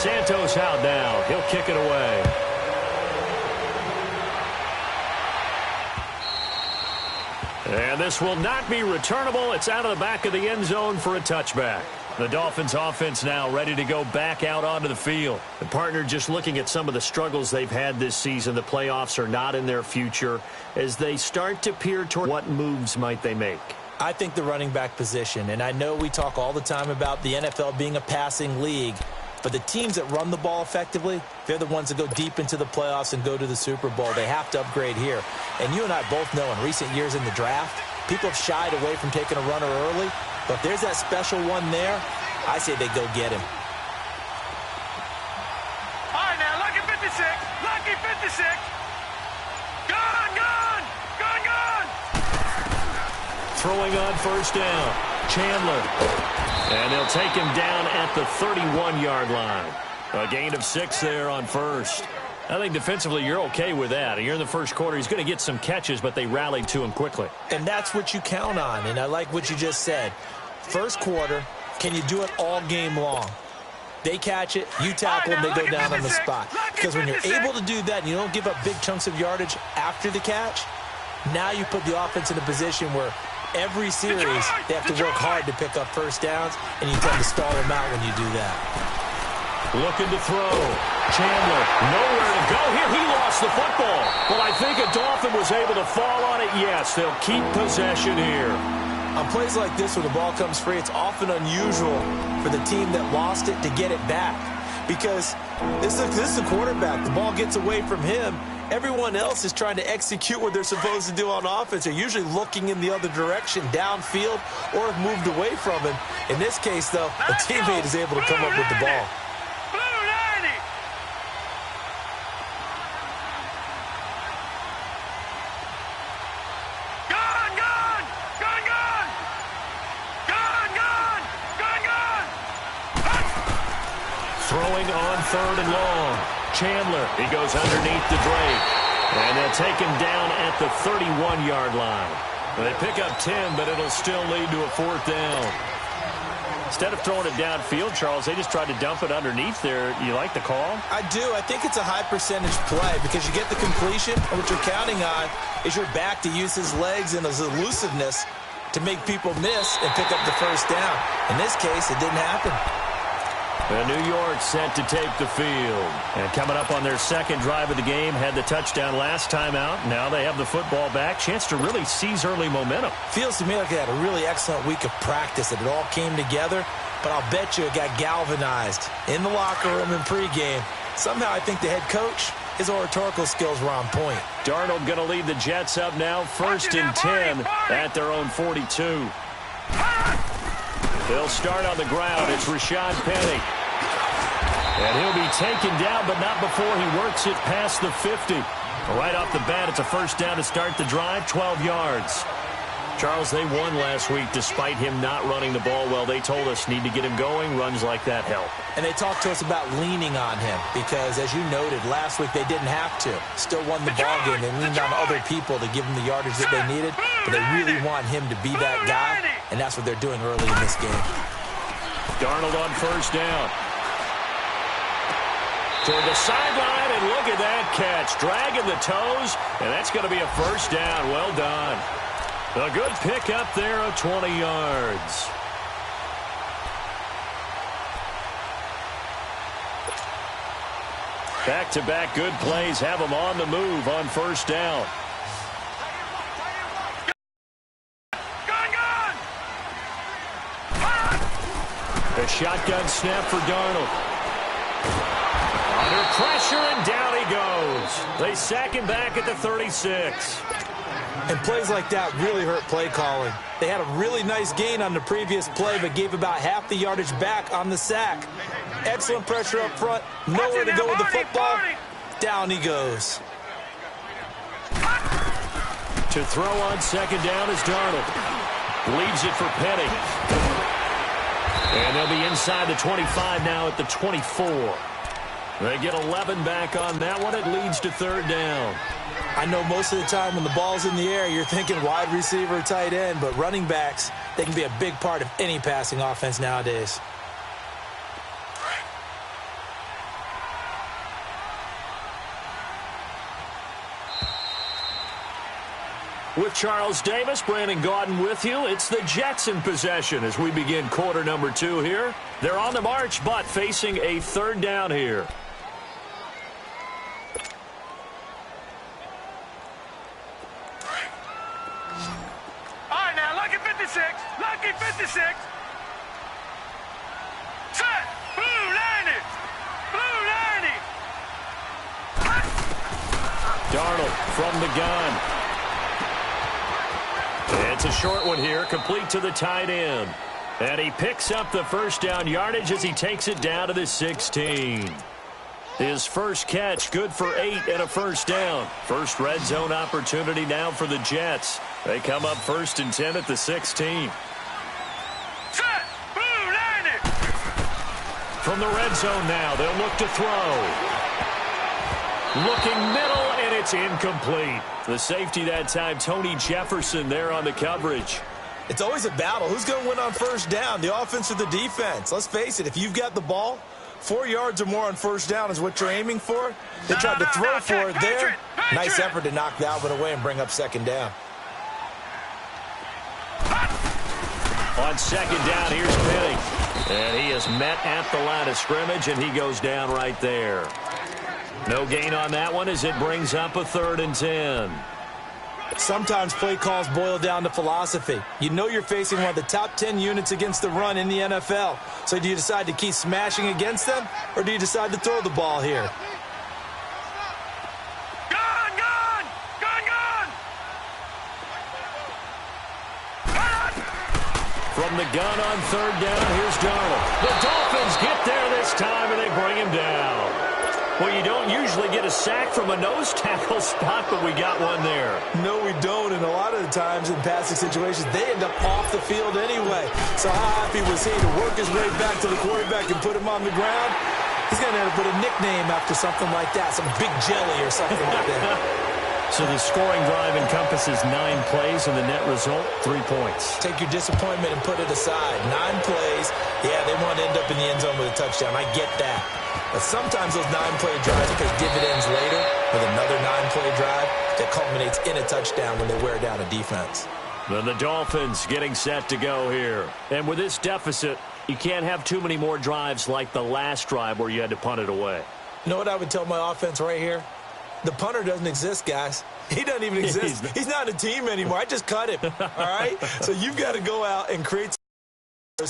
Santos out now. He'll kick it away. And this will not be returnable. It's out of the back of the end zone for a touchback. The Dolphins offense now ready to go back out onto the field. The partner just looking at some of the struggles they've had this season. The playoffs are not in their future as they start to peer toward what moves might they make. I think the running back position, and I know we talk all the time about the NFL being a passing league, but the teams that run the ball effectively, they're the ones that go deep into the playoffs and go to the Super Bowl. They have to upgrade here. And you and I both know in recent years in the draft, people have shied away from taking a runner early. But if there's that special one there, I say they go get him. All right, now, lucky 56. Lucky 56. Gone, gone, gone, gone. Throwing on first down. Chandler. And they'll take him down at the 31-yard line. A gain of 6 there on first. I think defensively you're okay with that. You're in the first quarter. He's going to get some catches, but they rallied to him quickly. And that's what you count on, and I like what you just said. First quarter, can you do it all game long? They catch it, you tackle them, they go down on the spot. Because when you're able to do that and you don't give up big chunks of yardage after the catch, now you put the offense in a position where every series they have to work hard to pick up first downs, and you tend to stall them out when you do that. Looking to throw. Chandler, nowhere to go here. He lost the football. Well, I think a Dolphin was able to fall on it. Yes, they'll keep possession here. On plays like this, when the ball comes free, it's often unusual for the team that lost it to get it back. Because this is the quarterback. The ball gets away from him. Everyone else is trying to execute what they're supposed to do on offense. They're usually looking in the other direction, downfield, or have moved away from him. In this case, though, a teammate is able to come up with the ball. Throwing on third and long. Chandler, he goes underneath the Drake. And they'll take him down at the 31-yard line. They pick up 10, but it'll still lead to a fourth down. Instead of throwing it downfield, Charles, they just tried to dump it underneath there. You like the call? I do. I think it's a high-percentage play because you get the completion, and what you're counting on is your back to use his legs and his elusiveness to make people miss and pick up the first down. In this case, it didn't happen. And New York set to take the field. And coming up on their second drive of the game, had the touchdown last time out. Now they have the football back. Chance to really seize early momentum. Feels to me like they had a really excellent week of practice, that it all came together. But I'll bet you it got galvanized in the locker room in pregame. Somehow I think the head coach, his oratorical skills were on point. Darnold going to lead the Jets up now, 1st and 10 at their own 42. They'll start on the ground. It's Rashad Penny. And he'll be taken down, but not before he works it past the 50. Right off the bat, it's a first down to start the drive, 12 yards. Charles, they won last week despite him not running the ball well. They told us need to get him going. Runs like that help. And they talked to us about leaning on him because, as you noted, last week they didn't have to. Still won the ball game. They leaned on other people to give them the yardage that they needed, but they really want him to be that guy, and that's what they're doing early in this game. Darnold on first down. Toward the sideline, and look at that catch. Dragging the toes, and that's going to be a first down. Well done. A good pickup there of 20 yards. Back-to-back good plays have them on the move on first down. A shotgun snap for Darnold. Under pressure, and down he goes. They sack him back at the 36. And plays like that really hurt play calling. They had a really nice gain on the previous play, but gave about half the yardage back on the sack. Excellent pressure up front. Nowhere to go with the football. Down he goes. To throw on second down is Darnold. Leads it for Penny. And they'll be inside the 25 now at the 24. They get 11 back on that one. It leads to third down. I know most of the time when the ball's in the air, you're thinking wide receiver, tight end, but running backs, they can be a big part of any passing offense nowadays. With Charles Davis, Brandon Gaudin with you. It's the Jets in possession as we begin quarter number 2 here. They're on the march, but facing a third down here. All right, now, lucky 56. Lucky 56. Set. Blue landed. Blue landed. Darnold from the gun. It's a short one here, complete to the tight end. And he picks up the first down yardage as he takes it down to the 16. His first catch, good for 8 and a first down. First red zone opportunity now for the Jets. They come up 1st and 10 at the 16. Set. Blue landed. From the red zone now, they'll look to throw. Looking middle, and it's incomplete. The safety that time, Tony Jefferson, there on the coverage. It's always a battle. Who's going to win on first down, the offense or the defense? Let's face it, if you've got the ball, 4 yards or more on first down is what you're aiming for. They tried to throw for it there. Nice effort to knock that one away and bring up second down. On second down, here's Penny. And he is met at the line of scrimmage, and he goes down right there. No gain on that one as it brings up a 3rd and 10. Sometimes play calls boil down to philosophy. You know you're facing one of the top 10 units against the run in the NFL. So do you decide to keep smashing against them, or do you decide to throw the ball here? Gun, gun. Gun, gun. From the gun on 3rd down, here's Darnold. The Dolphins get there this time, and they bring him down. Well, you don't usually get a sack from a nose tackle spot, but we got one there. No, we don't, and a lot of the times in passing situations, they end up off the field anyway. So how happy was he to work his way back to the quarterback and put him on the ground? He's going to have to put a nickname after something like that, some Big Jelly or something like that. So the scoring drive encompasses 9 plays, and the net result, 3 points. Take your disappointment and put it aside. 9 plays. Yeah, they want to end up in the end zone with a touchdown. I get that. But sometimes those 9-play drives pay dividends later with another 9-play drive that culminates in a touchdown when they wear down a defense. Then the Dolphins getting set to go here. And with this deficit, you can't have too many more drives like the last drive where you had to punt it away. You know what I would tell my offense right here? The punter doesn't exist, guys. He doesn't even exist. He's not a team anymore. I just cut him, all right? So you've got to go out and create some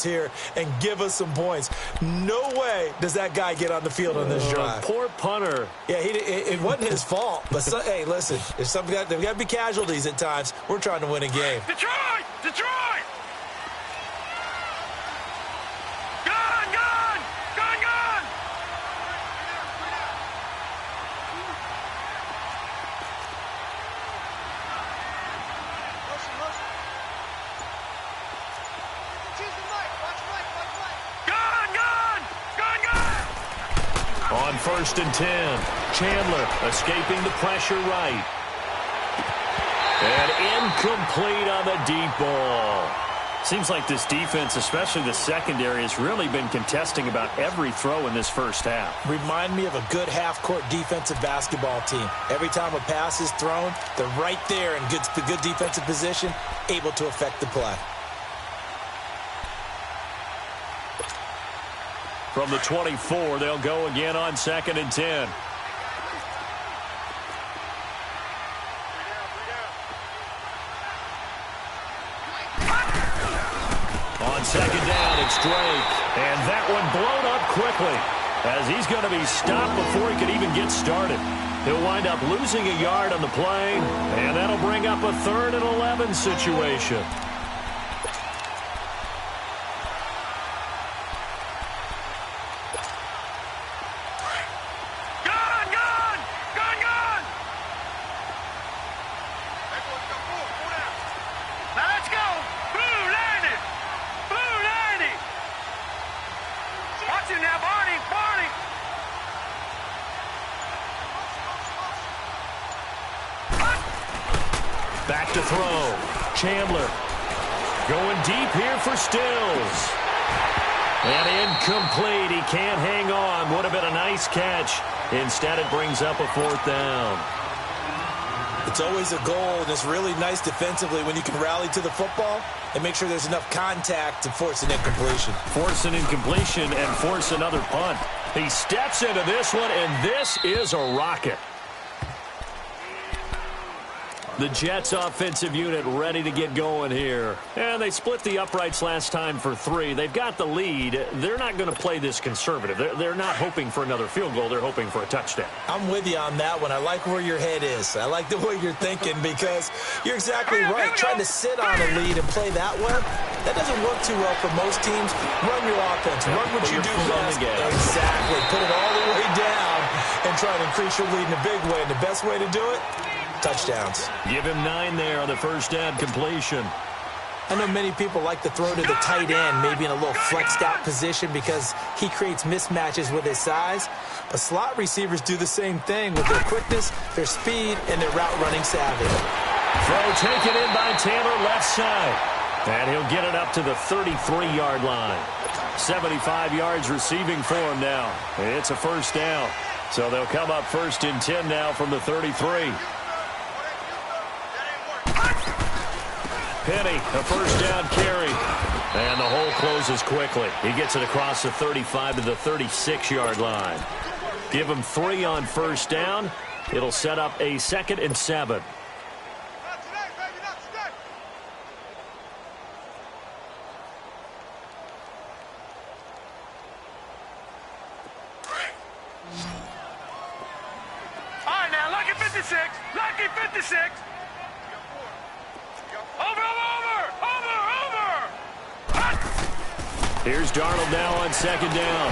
here and give us some points. No way does that guy get on the field on this drive. Poor punter. Yeah, it wasn't his fault. But, hey, listen, there's got to be casualties at times. We're trying to win a game. Detroit! Detroit! Gun, gun! Gun, gun! Gun, gun! Gun, gun! On 1st and 10, Chandler escaping the pressure right. And incomplete on the deep ball. Seems like this defense, especially the secondary, has really been contesting about every throw in this first half. Remind me of a good half-court defensive basketball team. Every time a pass is thrown, they're right there in good defensive position, able to affect the play. From the 24, they'll go again on 2nd and 10. On 2nd down, it's Drake. And that one blown up quickly as he's going to be stopped before he could even get started. He'll wind up losing a yard on the play, and that'll bring up a 3rd and 11 situation. Back to throw. Chandler going deep here for Stills. And incomplete. He can't hang on. Would have been a nice catch. Instead, it brings up a 4th down. It's always a goal, and it's really nice defensively when you can rally to the football and make sure there's enough contact to force an incompletion. Force an incompletion and force another punt. He steps into this one, and this is a rocket. The Jets offensive unit ready to get going here. And they split the uprights last time for 3. They've got the lead. They're not going to play this conservative. They're not hoping for another field goal. They're hoping for a touchdown. I'm with you on that one. I like where your head is. I like the way you're thinking because you're exactly right. Trying to sit on a lead and play that way, that doesn't work too well for most teams. Run your offense. Run what you do best. Exactly. Put it all the way down and try to increase your lead in a big way. And the best way to do it, touchdowns. Give him 9 there on the first down completion. I know many people like to throw to the tight end, maybe in a little flexed out position because he creates mismatches with his size. But slot receivers do the same thing with their quickness, their speed, and their route running savvy. Throw taken in by Taylor left side. And he'll get it up to the 33-yard line. 75 yards receiving for him now. It's a first down. So they'll come up 1st and 10 now from the 33. Penny, a first down carry. And the hole closes quickly. He gets it across the 35 to the 36-yard line. Give him 3 on first down. It'll set up a 2nd and 7. All right, now, lucky 56. Lucky 56. Here's Darnold now on 2nd down.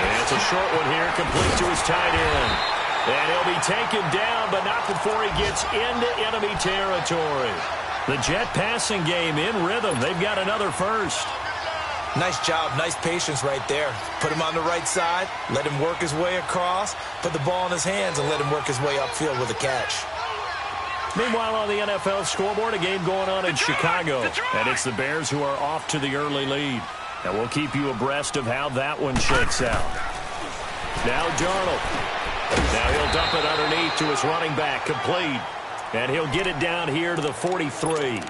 And it's a short one here, complete to his tight end. And he'll be taken down, but not before he gets into enemy territory. The Jet passing game in rhythm. They've got another first. Nice job, nice patience right there. Put him on the right side, let him work his way across, put the ball in his hands, and let him work his way upfield with a catch. Meanwhile, on the NFL scoreboard, a game going on in Chicago. And it's the Bears who are off to the early lead. And we'll keep you abreast of how that one shakes out. Now Darnold. Now he'll dump it underneath to his running back, complete. And he'll get it down here to the 43.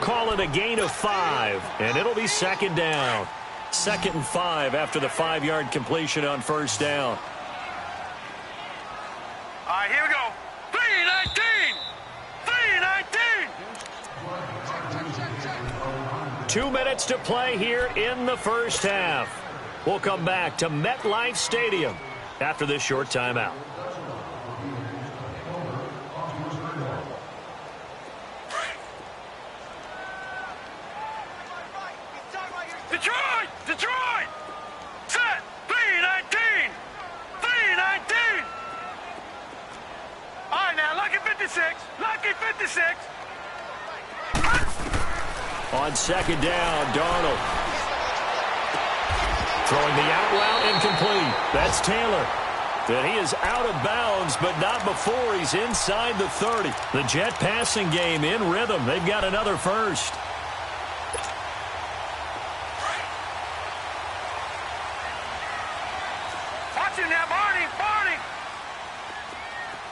Call it a gain of 5, and it'll be 2nd down. 2nd and 5 after the 5-yard completion on first down. All right, here we go. 3-19. 3-19. 2 minutes to play here in the first half. We'll come back to MetLife Stadium after this short timeout. Detroit! Detroit! Set! 3-19. 3-19. All right, now, lucky 56. Lucky 56. On 2nd down, Darnold. Throwing the out route incomplete. That's Taylor. Then he is out of bounds, but not before he's inside the 30. The Jet passing game in rhythm. They've got another first. Watch it now, Barney. Barney.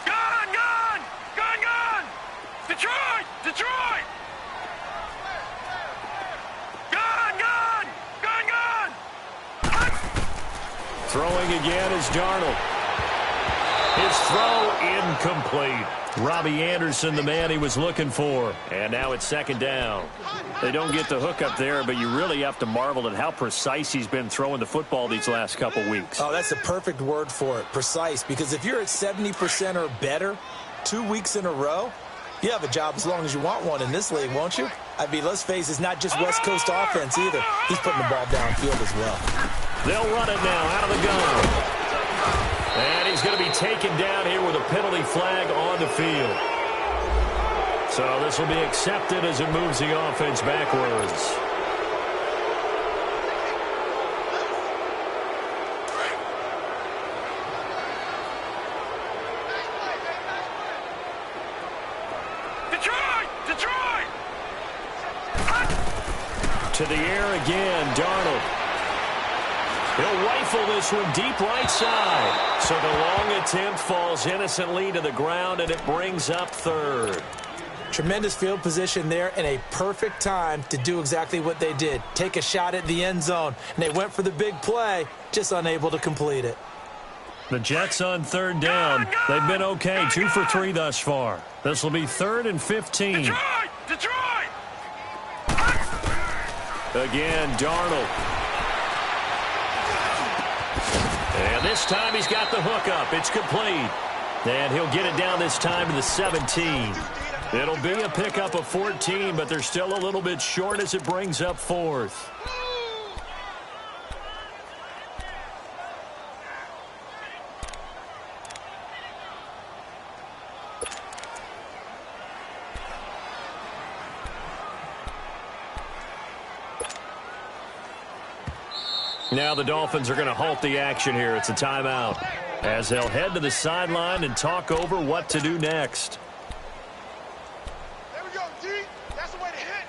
Gun, gun. Gun, gun. Detroit. Detroit. Gun, gun. Gun, gun. Throwing again is Darnold. His throw incomplete. Robbie Anderson, the man he was looking for. And now it's 2nd down. They don't get the hook up there, but you really have to marvel at how precise he's been throwing the football these last couple weeks. Oh, that's a perfect word for it, precise, because if you're at 70% or better 2 weeks in a row, you have a job as long as you want one in this league, won't you? I mean, let's face it, it's not just West Coast offense either. He's putting the ball downfield as well. They'll run it now out of the gun. And he's going to be taken down here with a penalty flag on the field. So this will be accepted as it moves the offense backwards. Detroit. Detroit. To the air again, Darnold. He'll rifle rifle this one deep right side. So the long attempt falls innocently to the ground, and it brings up third. Tremendous field position there and a perfect time to do exactly what they did. Take a shot at the end zone, and they went for the big play, just unable to complete it. The Jets on third down. They've been okay, 2 for 3 thus far. This will be 3rd and 15. Detroit! Again, Darnold. And this time he's got the hook up. It's complete. And he'll get it down this time to the 17. It'll be a pickup of 14, but they're still a little bit short as it brings up 4th. Now the Dolphins are going to halt the action here. It's a timeout as they'll head to the sideline and talk over what to do next. There we go, D. That's the way to hit.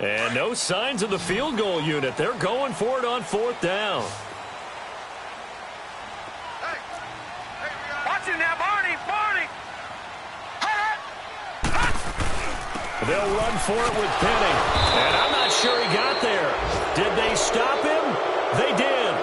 And no signs of the field goal unit. They're going for it on 4th down. Watch it now, Barney. They'll run for it with Penny. And I'm not sure he got there. Did they stop him? They did.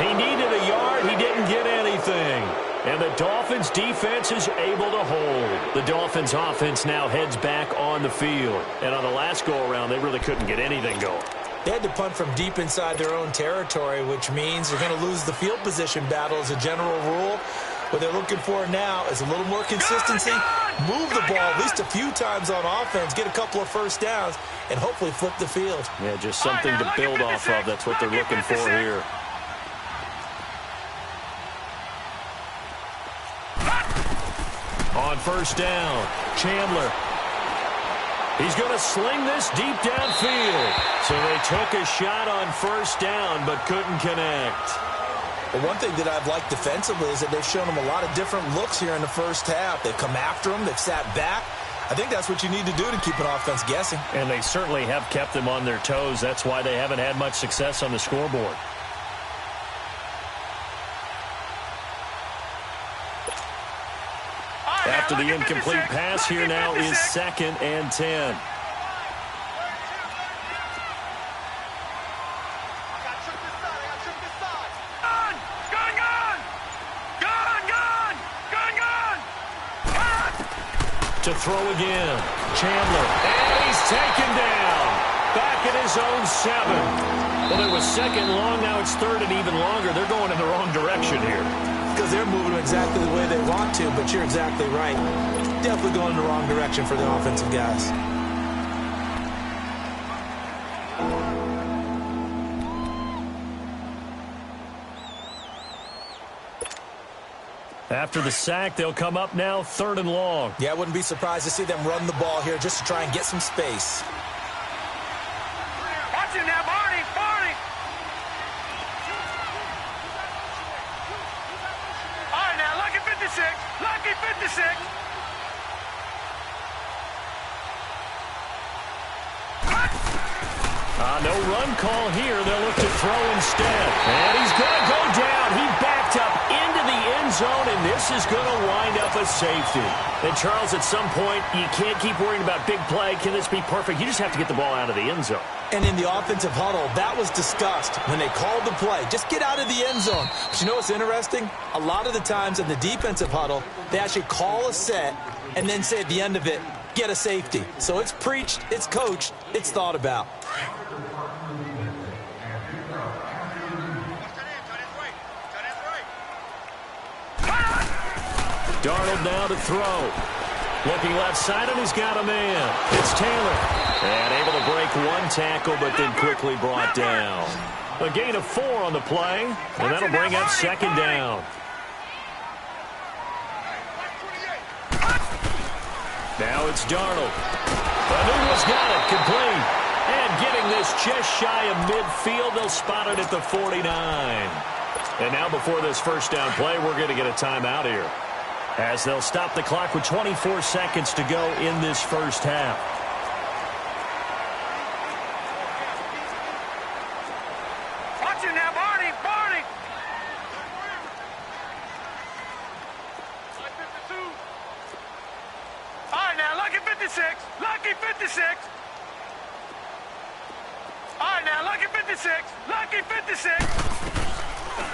He needed a yard. He didn't get anything. And the Dolphins defense is able to hold. The Dolphins offense now heads back on the field. And on the last go-around, they really couldn't get anything going. They had to punt from deep inside their own territory, which means they're going to lose the field position battle as a general rule. What they're looking for now is a little more consistency, move the ball at least a few times on offense, get a couple of first downs, and hopefully flip the field. Yeah, just something to build off of. That's what they're looking for here. On first down, Chandler. He's going to sling this deep downfield. So they took a shot on first down but couldn't connect. Well, one thing that I've liked defensively is that they've shown them a lot of different looks here in the first half. They've come after them. They've sat back. I think that's what you need to do to keep an offense guessing. And they certainly have kept them on their toes. That's why they haven't had much success on the scoreboard. After the incomplete pass, here now is 2nd and 10. To throw again. Chandler. And he's taken down. Back at his own 7. Well, it was 2nd long. Now it's 3rd and even longer. They're going in the wrong direction here. Because they're moving exactly the way they want to, but you're exactly right. Definitely going in the wrong direction for the offensive guys. After the sack, they'll come up now 3rd and long. Yeah, I wouldn't be surprised to see them run the ball here just to try and get some space. Watch it now, Barney. All right, now, lucky 56. Lucky 56. No run call here. They'll look to throw instead. And he's going to go down. He backed up into the end zone, and this is going to wind up a safety. And, Charles, at some point, you can't keep worrying about big play. Can this be perfect? You just have to get the ball out of the end zone. And in the offensive huddle, that was discussed when they called the play. Just get out of the end zone. But you know what's interesting? A lot of the times in the defensive huddle, they actually call a set and then say at the end of it, get a safety. So it's preached, it's coached, it's thought about. Darnold now to throw. Looking left side, and he's got a man. It's Taylor. And able to break one tackle, but then quickly brought down. A gain of 4 on the play, and that'll bring up 2nd down. Now it's Darnold. Anua's got it, complete. And getting this just shy of midfield, they'll spot it at the 49. And now before this first down play, we're going to get a timeout here, as they'll stop the clock with 24 seconds to go in this first half. Watch it now, Barney, Barney. All right, now, Lucky 56, Lucky 56. All right, now, Lucky 56, Lucky 56.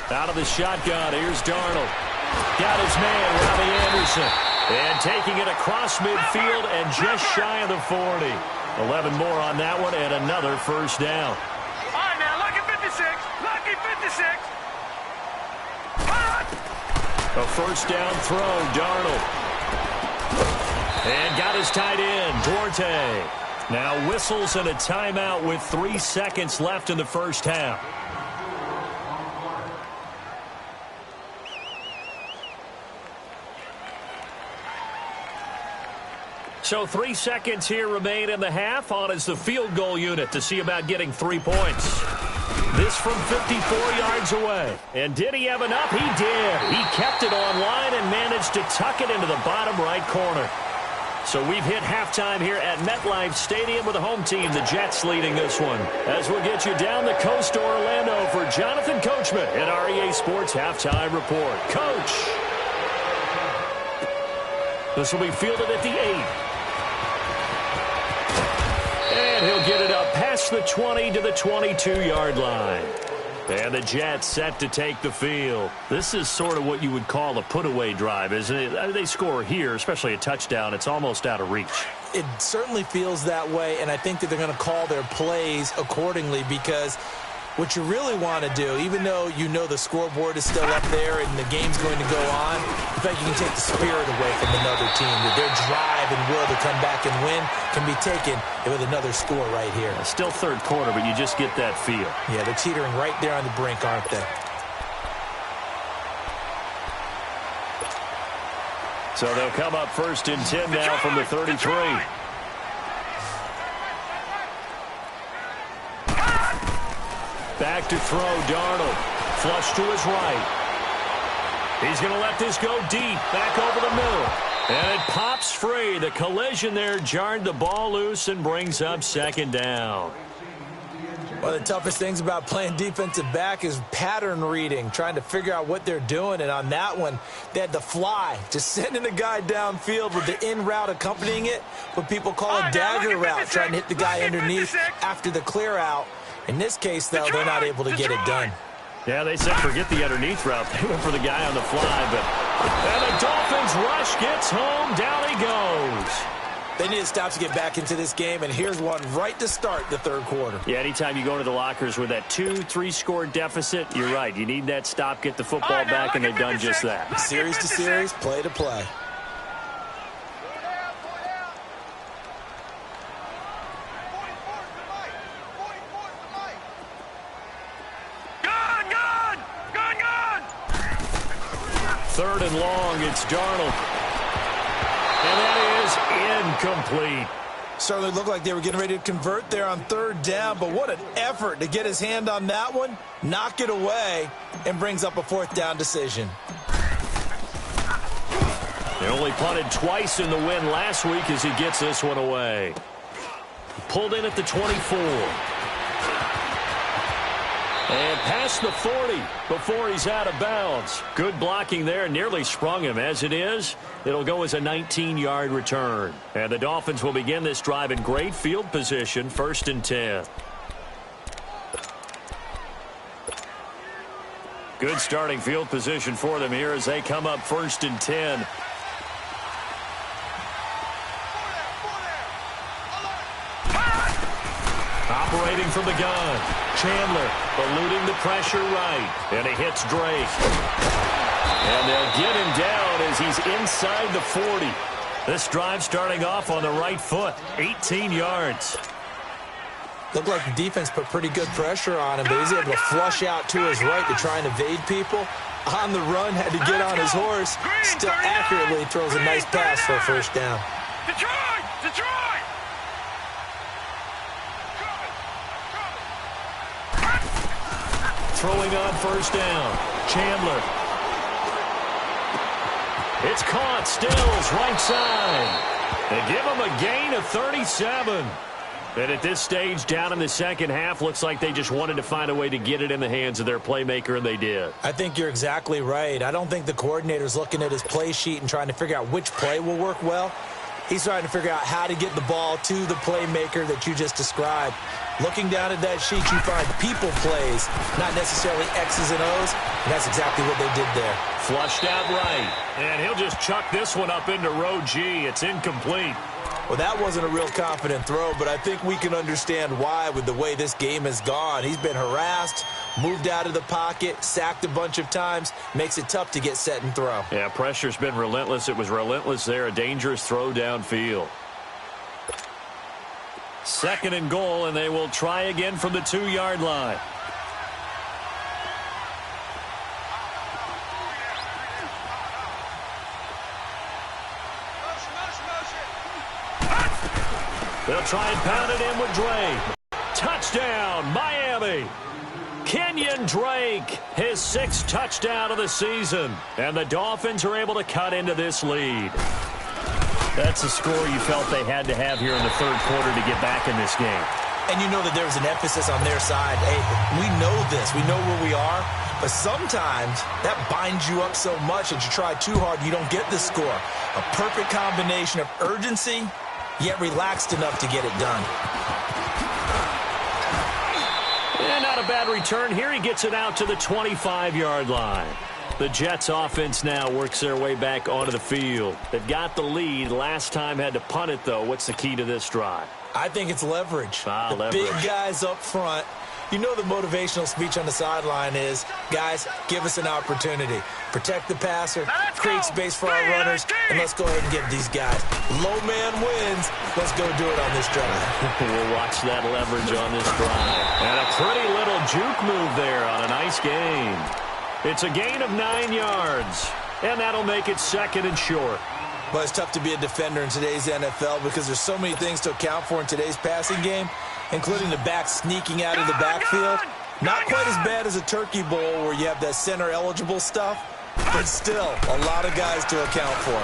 Out of the shotgun, here's Darnold. Got his man, Robbie Anderson. And taking it across midfield and just shy of the 40. 11 more on that one and another first down. All right, now, Lucky 56, Lucky 56. A first down throw, Darnold. And got his tight end, Duarte. Now whistles and a timeout with 3 seconds left in the first half. So 3 seconds here remain in the half. On is the field goal unit to see about getting 3 points. This from 54 yards away. And did he have enough? He did. He kept it on line and managed to tuck it into the bottom right corner. So we've hit halftime here at MetLife Stadium with the home team, the Jets, leading this one. As we'll get you down the coast to Orlando for Jonathan Coachman at REA Sports Halftime Report. Coach. This will be fielded at the 8. And he'll get it up past the 20 to the 22-yard line. And the Jets set to take the field. This is sort of what you would call a put-away drive, isn't it? They score here, especially a touchdown. It's almost out of reach. It certainly feels that way, and I think that they're going to call their plays accordingly, because what you really want to do, even though you know the scoreboard is still up there and the game's going to go on, in fact, you can take the spirit away from another team. That their drive and will to come back and win can be taken with another score right here. Still third quarter, but you just get that feel. Yeah, they're teetering right there on the brink, aren't they? So they'll come up first and 10 now from the 33. Back to throw, Darnold. Flush to his right. He's going to let this go deep, back over the middle. And it pops free. The collision there jarred the ball loose and brings up second down. One of the toughest things about playing defensive back is pattern reading, trying to figure out what they're doing. And on that one, they had the fly, just sending a guy downfield with the in route accompanying it, what people call a dagger route, trying to hit the guy underneath after the clear out. In this case, though, they're not able to get it done. Yeah, they said forget the underneath route. They went for the guy on the fly, and the Dolphins rush gets home. Down he goes. They need to stop to get back into this game, and here's one right to start the third quarter. Yeah, anytime you go to the lockers with that 2-3 score deficit, you're right. You need that stop, get the football back, and they've done just that. Series to series, play to play. Third and long, it's Darnold. And that is incomplete. Certainly looked like they were getting ready to convert there on third down, but what an effort to get his hand on that one, knock it away, and brings up a fourth down decision. They only punted twice in the win last week as he gets this one away. Pulled in at the 24. And past the 40 before he's out of bounds. Good blocking there. Nearly sprung him. As it is, it'll go as a 19-yard return. And the Dolphins will begin this drive in great field position, 1st and 10. Good starting field position for them here as they come up 1st and 10. Operating from the gun. Chandler eluding the pressure right. And he hits Drake. And they'll get him down as he's inside the 40. This drive starting off on the right foot. 18 yards. Looked like the defense put pretty good pressure on him, but he's able to flush out to his right to try and evade people. On the run, had to get on his horse. Still accurately throws a nice pass for a first down. Detroit! Detroit! Throwing on first down. Chandler. It's caught. Stills right side. They give him a gain of 37. And at this stage, down in the second half, looks like they just wanted to find a way to get it in the hands of their playmaker, and they did. I think you're exactly right. I don't think the coordinator's looking at his play sheet and trying to figure out which play will work well. He's trying to figure out how to get the ball to the playmaker that you just described. Looking down at that sheet, you find people plays, not necessarily X's and O's, and that's exactly what they did there. Flushed out right, and he'll just chuck this one up into row G. It's incomplete. Well, that wasn't a real confident throw, but I think we can understand why with the way this game has gone. He's been harassed, moved out of the pocket, sacked a bunch of times. Makes it tough to get set and throw. Yeah, pressure's been relentless. It was relentless there. A dangerous throw downfield. 2nd and goal, and they will try again from the 2-yard line. They'll try and pound it in with Drake. Touchdown, Miami. Kenyon Drake, his 6th touchdown of the season. And the Dolphins are able to cut into this lead. That's a score you felt they had to have here in the 3rd quarter to get back in this game. And you know that there was an emphasis on their side. Hey, we know this. We know where we are. But sometimes that binds you up so much that you try too hard, you don't get the score. A perfect combination of urgency, yet relaxed enough to get it done. And not a bad return here. He gets it out to the 25-yard line. The Jets offense now works their way back onto the field. They've got the lead. Last time had to punt it, though. What's the key to this drive? I think it's leverage. Leverage. Big guys up front. You know the motivational speech on the sideline is, guys, give us an opportunity. Protect the passer, create space for our runners, and let's go ahead and get these guys. Low man wins. Let's go do it on this drive. We'll watch that leverage on this drive. And a pretty little juke move there on a nice gain. It's a gain of 9 yards, and that'll make it 2nd and short. Well, it's tough to be a defender in today's NFL because there's so many things to account for in today's passing game, including the back sneaking out of the backfield. Not quite as bad as a turkey bowl where you have that center-eligible stuff, but still a lot of guys to account for.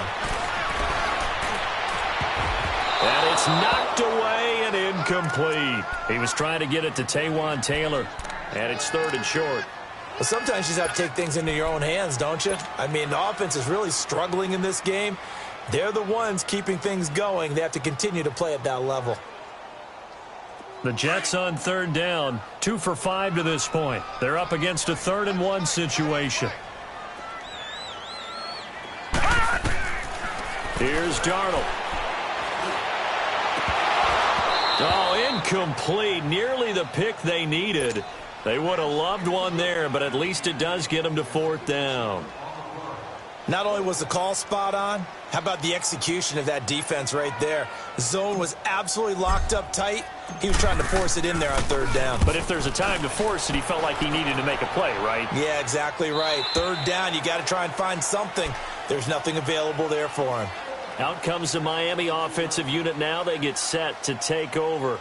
And it's knocked away and incomplete. He was trying to get it to Taywan Taylor, and it's 3rd and short. Well, sometimes you just have to take things into your own hands, don't you? I mean, the offense is really struggling in this game. They're the ones keeping things going. They have to continue to play at that level. The Jets on 3rd down, 2 for 5 to this point. They're up against a 3rd and 1 situation. Here's Darnold. Oh, incomplete. Nearly the pick they needed. They would have loved one there, but at least it does get them to 4th down. Not only was the call spot on, how about the execution of that defense right there? The zone was absolutely locked up tight. He was trying to force it in there on 3rd down. But if there's a time to force it, he felt like he needed to make a play, right? Yeah, exactly right. 3rd down, you got to try and find something. There's nothing available there for him. Out comes the Miami offensive unit now. They get set to take over.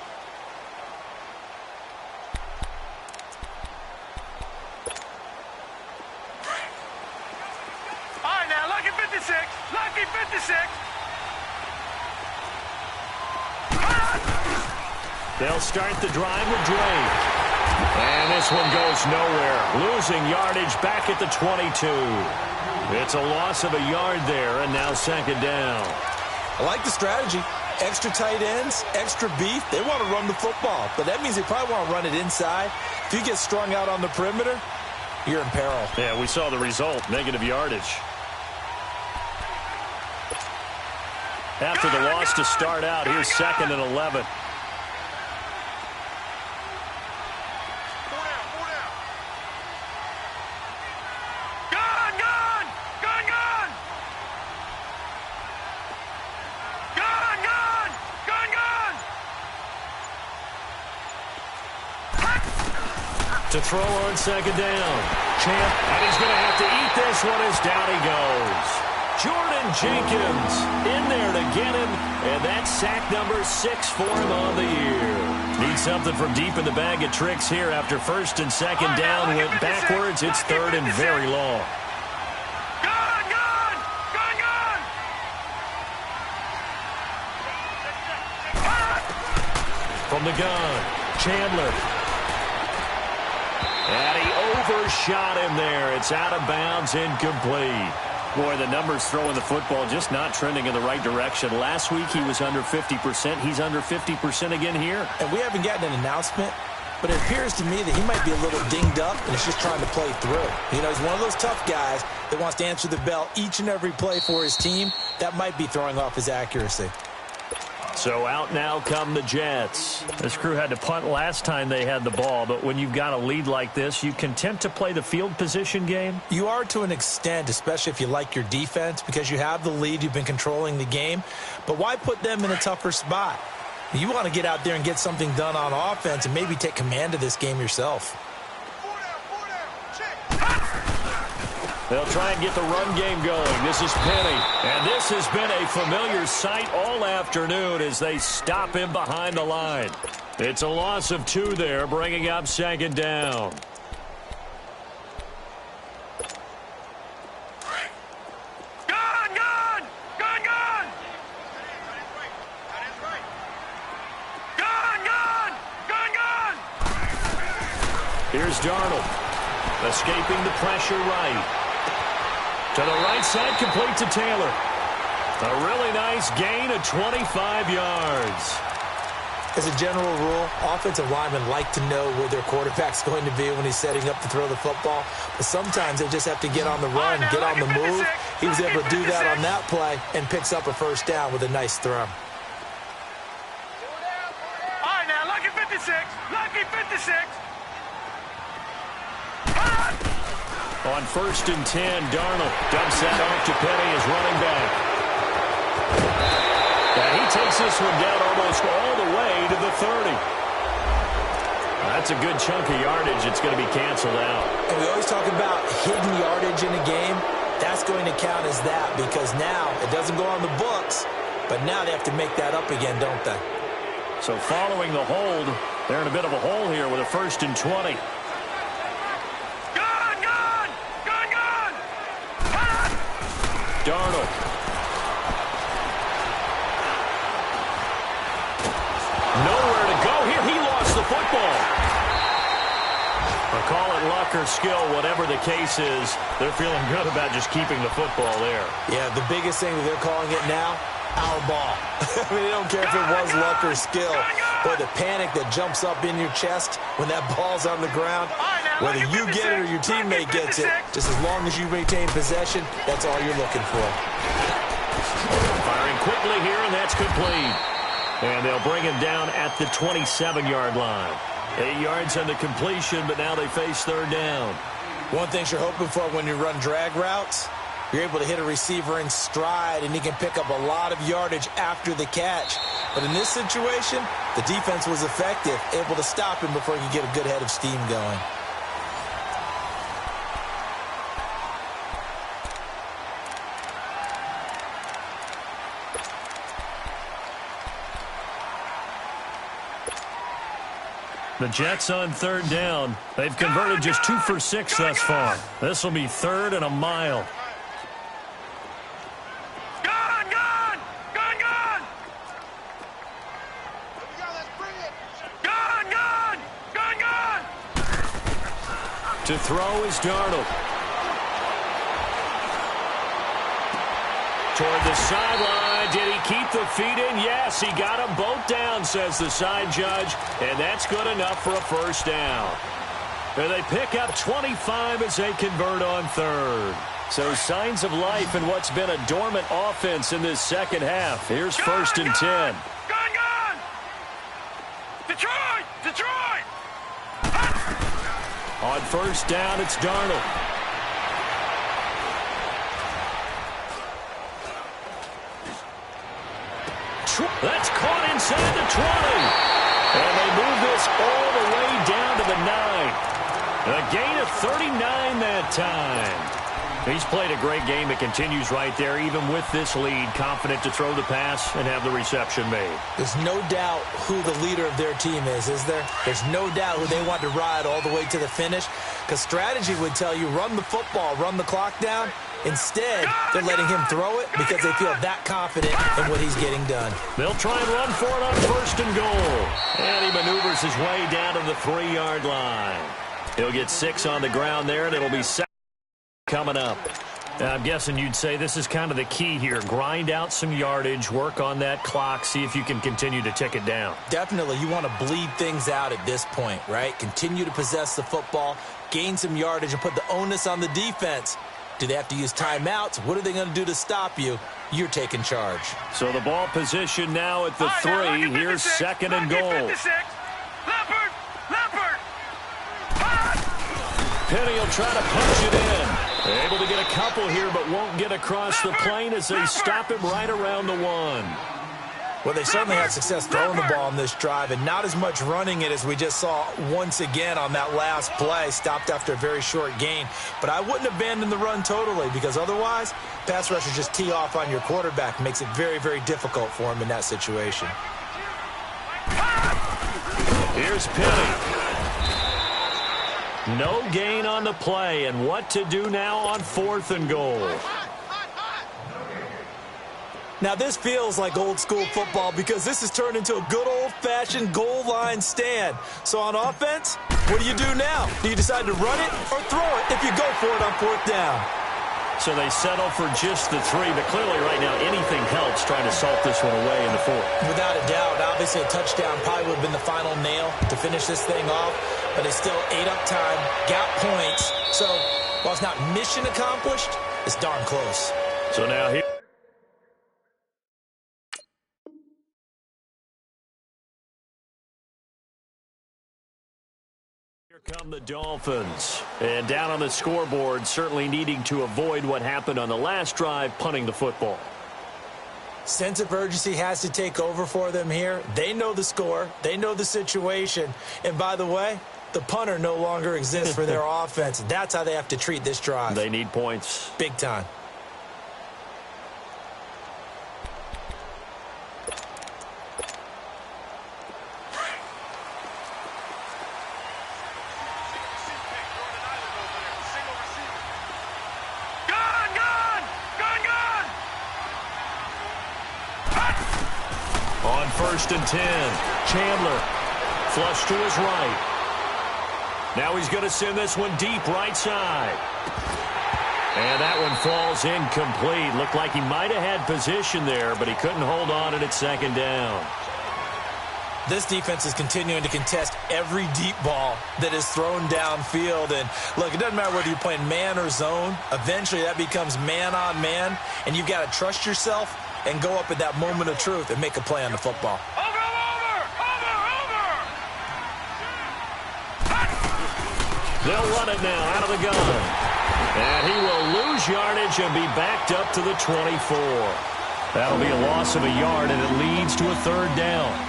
Lucky 56. They'll start the drive with Drake. And this one goes nowhere. Losing yardage back at the 22. It's a loss of a yard there, and now 2nd down. I like the strategy. Extra tight ends, extra beef. They want to run the football, but that means they probably want to run it inside. If you get strung out on the perimeter, you're in peril. Yeah, we saw the result, negative yardage. After the loss to start out, here's 2nd and 11. To throw on 2nd down. Champ, and he's going to have to eat this one as down he goes. Jordan Jenkins in there to get him, and that's sack number 6 for him on the year. Need something from deep in the bag of tricks here after first and second down went backwards. It's third and very long. From the gun, Chandler. And he overshot him there. It's out of bounds, incomplete. Boy, the numbers throwing the football just not trending in the right direction. Last week he was under 50%. He's under 50% again here. And we haven't gotten an announcement, but it appears to me that he might be a little dinged up and he's just trying to play through. You know, he's one of those tough guys that wants to answer the bell each and every play for his team. That might be throwing off his accuracy. So out now come the Jets. This crew had to punt last time they had the ball, but when you've got a lead like this, you content to play the field position game? You are to an extent, especially if you like your defense, because you have the lead, you've been controlling the game. But why put them in a tougher spot? You want to get out there and get something done on offense and maybe take command of this game yourself. They'll try and get the run game going. This is Penny. And this has been a familiar sight all afternoon as they stop him behind the line. It's a loss of 2 there, bringing up second down. Here's Darnold, escaping the pressure right. To the right side, complete to Taylor. A really nice gain of 25 yards. As a general rule, offensive linemen like to know where their quarterback's going to be when he's setting up to throw the football. But sometimes they just have to get on the run, get on the move. He was able to do that on that play and picks up a first down with a nice throw. All right, now, lucky 56. Lucky 56. On first and 10, Darnold dumps that off to Penny as running back. And he takes this one down almost all the way to the 30. That's a good chunk of yardage. It's going to be canceled out. And we always talk about hidden yardage in a game. That's going to count as that because now it doesn't go on the books, but now they have to make that up again, don't they? So following the hold, they're in a bit of a hole here with a first and 20. Darnold. Nowhere to go here. He lost the football. Or call it luck or skill, whatever the case is, they're feeling good about just keeping the football there. Yeah, the biggest thing that they're calling it now, our ball. I mean, they don't care if it was luck or skill. But the panic that jumps up in your chest when that ball's on the ground, whether you get it or your teammate gets it, just as long as you maintain possession, that's all you're looking for. Firing quickly here, and that's complete. And they'll bring him down at the 27-yard line. 8 yards on the completion, but now they face third down. One thing you're hoping for when you run drag routes, you're able to hit a receiver in stride, and he can pick up a lot of yardage after the catch. But in this situation, the defense was effective, able to stop him before he could get a good head of steam going. The Jets on third down. They've converted just 2 for 6 thus far. This will be third and a mile. To throw is Darnold. Toward the sideline. Did he keep the feet in? Yes, he got them both down, says the side judge. And that's good enough for a first down. And they pick up 25 as they convert on third. So signs of life in what's been a dormant offense in this second half. Here's first and 10. Detroit! Detroit! On first down, it's Darnold. That's caught inside the 20. And they move this all the way down to the 9. A gain of 39 that time. He's played a great game. It continues right there, even with this lead, confident to throw the pass and have the reception made. There's no doubt who the leader of their team is there? There's no doubt who they want to ride all the way to the finish, because strategy would tell you run the football, run the clock down. Instead, they're letting him throw it because they feel that confident in what he's getting done. They'll try and run for it on 1st and goal. And he maneuvers his way down to the 3-yard line. He'll get 6 on the ground there, and it'll be 7 coming up. I'm guessing you'd say this is kind of the key here. Grind out some yardage, work on that clock, see if you can continue to tick it down. Definitely. You want to bleed things out at this point, right? Continue to possess the football, gain some yardage, and put the onus on the defense. Do they have to use timeouts? What are they going to do to stop you? You're taking charge. So the ball position now at the 3. Here's 2nd and goal. Leopard! Penny will try to punch it in. Able to get a couple here, but won't get across the plane as they stop him right around the 1. Well, they certainly had success throwing the ball on this drive, and not as much running it as we just saw once again on that last play, stopped after a very short gain. But I wouldn't abandon the run totally, because otherwise, pass rushers just tee off on your quarterback. Makes it very, very difficult for him in that situation. Here's Penny. No gain on the play, and what to do now on 4th and goal. Now, this feels like old-school football because this has turned into a good old-fashioned goal line stand. So on offense, what do you do now? Do you decide to run it or throw it if you go for it on 4th down? So they settle for just the 3, but clearly right now anything helps trying to salt this one away in the 4th. Without a doubt. Obviously, a touchdown probably would have been the final nail to finish this thing off, but it's still ate up time, got points. So while it's not mission accomplished, it's darn close. So now here. Here come the Dolphins. And down on the scoreboard, certainly needing to avoid what happened on the last drive, punting the football. Sense of urgency has to take over for them here. They know the score. They know the situation. And by the way, the punter no longer exists for their offense. That's how they have to treat this drive. They need points. Big time. On 1st and 10, Chandler flush to his right. Now he's going to send this one deep right side. And that one falls incomplete. Looked like he might have had position there, but he couldn't hold on it at 2nd down. This defense is continuing to contest every deep ball that is thrown downfield. And look, it doesn't matter whether you're playing man or zone. Eventually that becomes man on man, and you've got to trust yourself and go up at that moment of truth and make a play on the football. They'll run it now out of the gun. And he will lose yardage and be backed up to the 24. That'll be a loss of a yard, and it leads to a 3rd down.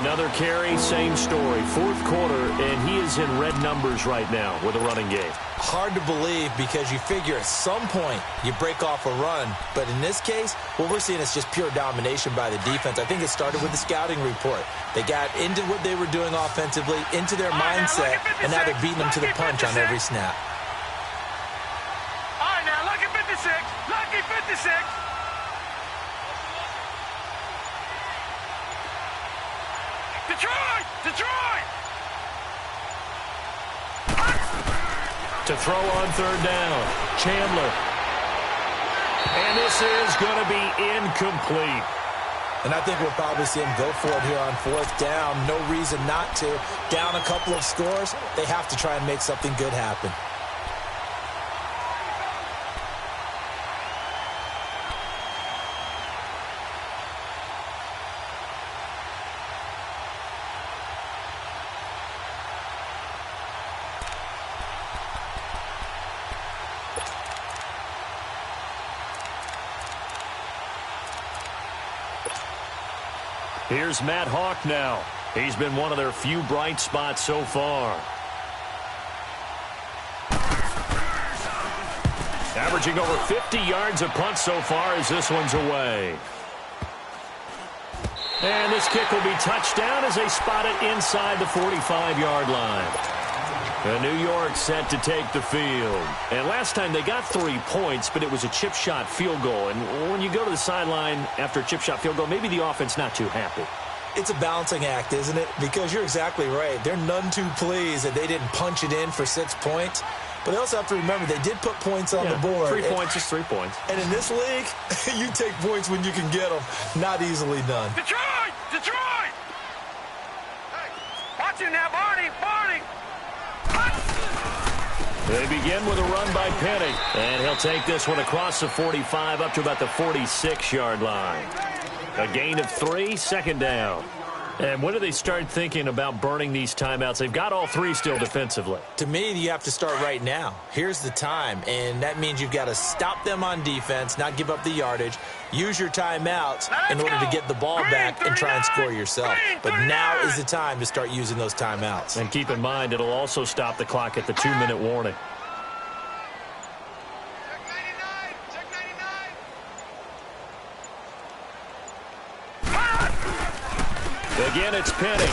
Another carry, same story. 4th quarter, and he is in red numbers right now with a running game. Hard to believe because you figure at some point you break off a run. But in this case, what we're seeing is just pure domination by the defense. I think it started with the scouting report. They got into what they were doing offensively, into their mindset, and now they're beating them to the punch on every snap. All right, now, lucky 56. Lucky 56. Detroit! Detroit! To throw on 3rd down, Chandler. And this is going to be incomplete. And I think we'll probably see him go for it here on 4th down. No reason not to. Down a couple of scores, they have to try and make something good happen. Here's Matt Hawk now. He's been one of their few bright spots so far. Averaging over 50 yards a punt so far as this one's away. And this kick will be touched down as they spot it inside the 45-yard line. New York set to take the field. And last time they got 3 points, but it was a chip shot field goal. And when you go to the sideline after a chip shot field goal, maybe the offense not too happy. It's a balancing act, isn't it? Because you're exactly right. They're none too pleased that they didn't punch it in for 6 points. But they also have to remember they did put points on the board. 3 points is 3 points. And in this league, you take points when you can get them. Not easily done. Detroit! Detroit! Hey, watch it now, Barney! Barney! They begin with a run by Penny. And he'll take this one across the 45 up to about the 46-yard line. A gain of 3, second down. And when do they start thinking about burning these timeouts? They've got all 3 still defensively. To me, you have to start right now. Here's the time, and that means you've got to stop them on defense, not give up the yardage, use your timeouts in order to get the ball back and try and score yourself. But now is the time to start using those timeouts. And keep in mind, it'll also stop the clock at the 2-minute warning. Again, it's Penny.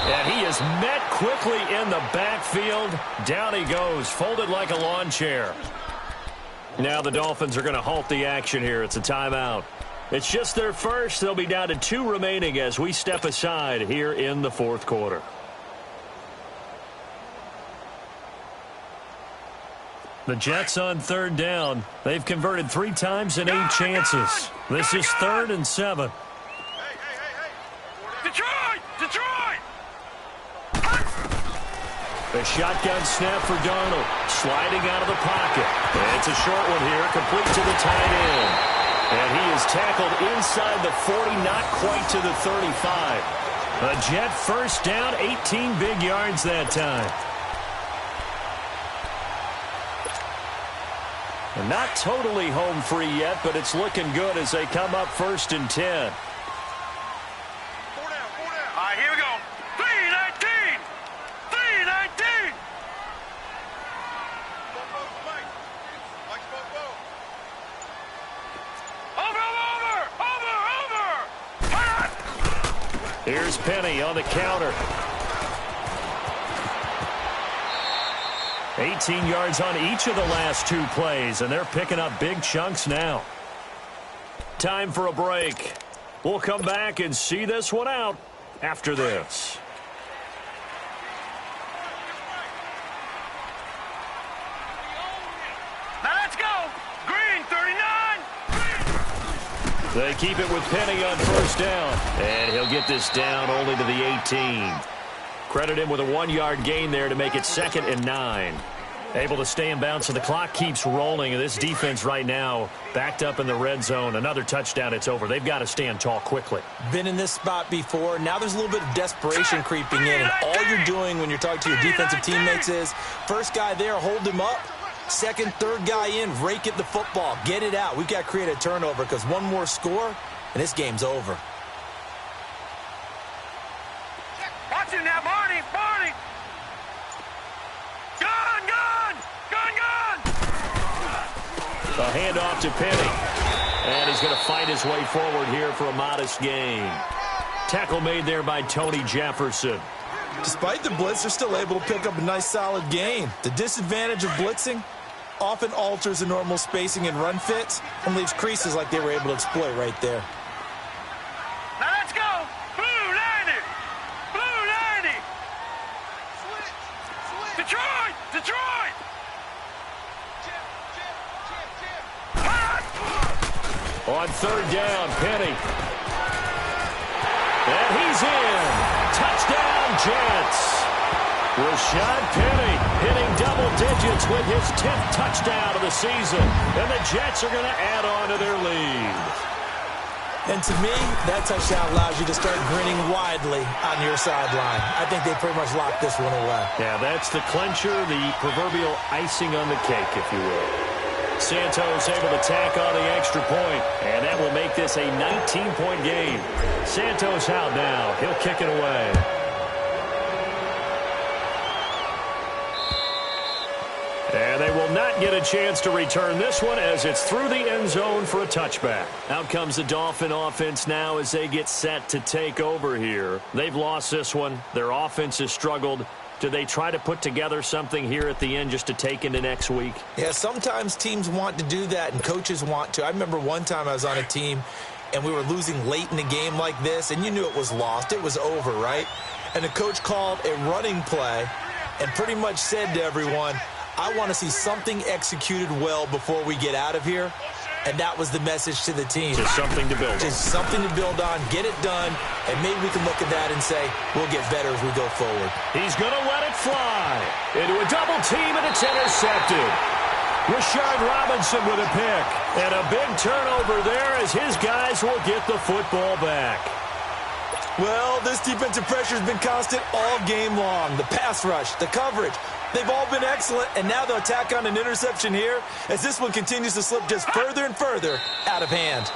And he is met quickly in the backfield. Down he goes, folded like a lawn chair. Now the Dolphins are going to halt the action here. It's a timeout. It's just their first. They'll be down to 2 remaining as we step aside here in the 4th quarter. The Jets on 3rd down. They've converted 3 times in 8 chances. This is 3rd and 7. Detroit! Detroit! The shotgun snap for Darnold. Sliding out of the pocket. And it's a short one here, complete to the tight end. And he is tackled inside the 40, not quite to the 35. A Jet first down, 18 big yards that time. And not totally home free yet, but it's looking good as they come up 1st and 10. All right, here we go. 3-19! 3-19! Over! Here's Penny on the counter. 18 yards on each of the last 2 plays, and they're picking up big chunks now. Time for a break. We'll come back and see this one out after this. Now let's go! Green, 39! They keep it with Penny on 1st down, and he'll get this down only to the 18. Credit him with a 1-yard gain there to make it 2nd and 9. Able to stay in bounds, so the clock keeps rolling. And this defense right now backed up in the red zone. Another touchdown, it's over. They've got to stand tall quickly. Been in this spot before. Now there's a little bit of desperation creeping in. And all you're doing when you're talking to your defensive teammates is, first guy there, hold him up. Second, third guy in, rake at the football. Get it out. We've got to create a turnover because one more score, and this game's over. Watch it now, Barney! Barney! Gun! Gun! Gun! Gun! A handoff to Penny. And he's going to fight his way forward here for a modest gain. Tackle made there by Tony Jefferson. Despite the blitz, they're still able to pick up a nice, solid gain. The disadvantage of blitzing often alters the normal spacing and run fits and leaves creases like they were able to exploit right there. Now let's go! Blue 90! Blue 90! Detroit! Detroit! On 3rd down, Penny. And he's in. Touchdown, Jets. Rashad Penny hitting double digits with his 10th touchdown of the season. And the Jets are going to add on to their lead. And to me, that touchdown allows you to start grinning widely on your sideline. I think they pretty much locked this one away. Yeah, that's the clincher, the proverbial icing on the cake, if you will. Santos able to tack on the extra point, and that will make this a 19-point game. Santos out now. He'll kick it away. And they will not not get a chance to return this one as it's through the end zone for a touchback. Out comes the Dolphin offense now as they get set to take over here. They've lost this one. Their offense has struggled. Do they try to put together something here at the end just to take into next week? Yeah, sometimes teams want to do that and coaches want to. I remember one time I was on a team and we were losing late in the game like this, and you knew it was lost. It was over, right? And the coach called a running play and pretty much said to everyone, I want to see something executed well before we get out of here. And that was the message to the team. Just something to build on. Just something to build on, get it done, and maybe we can look at that and say, we'll get better as we go forward. He's going to let it fly. Into a double team, and it's intercepted. Rashard Robinson with a pick. And a big turnover there as his guys will get the football back. Well, this defensive pressure has been constant all game long. The pass rush, the coverage, they've all been excellent, and now they'll tack on an interception here as this one continues to slip just further and further out of hand.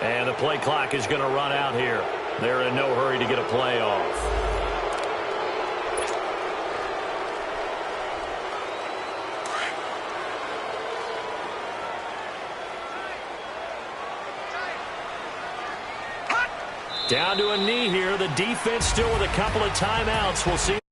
And the play clock is going to run out here. They're in no hurry to get a play off. Down to a knee here. The defense still with a couple of timeouts. We'll see.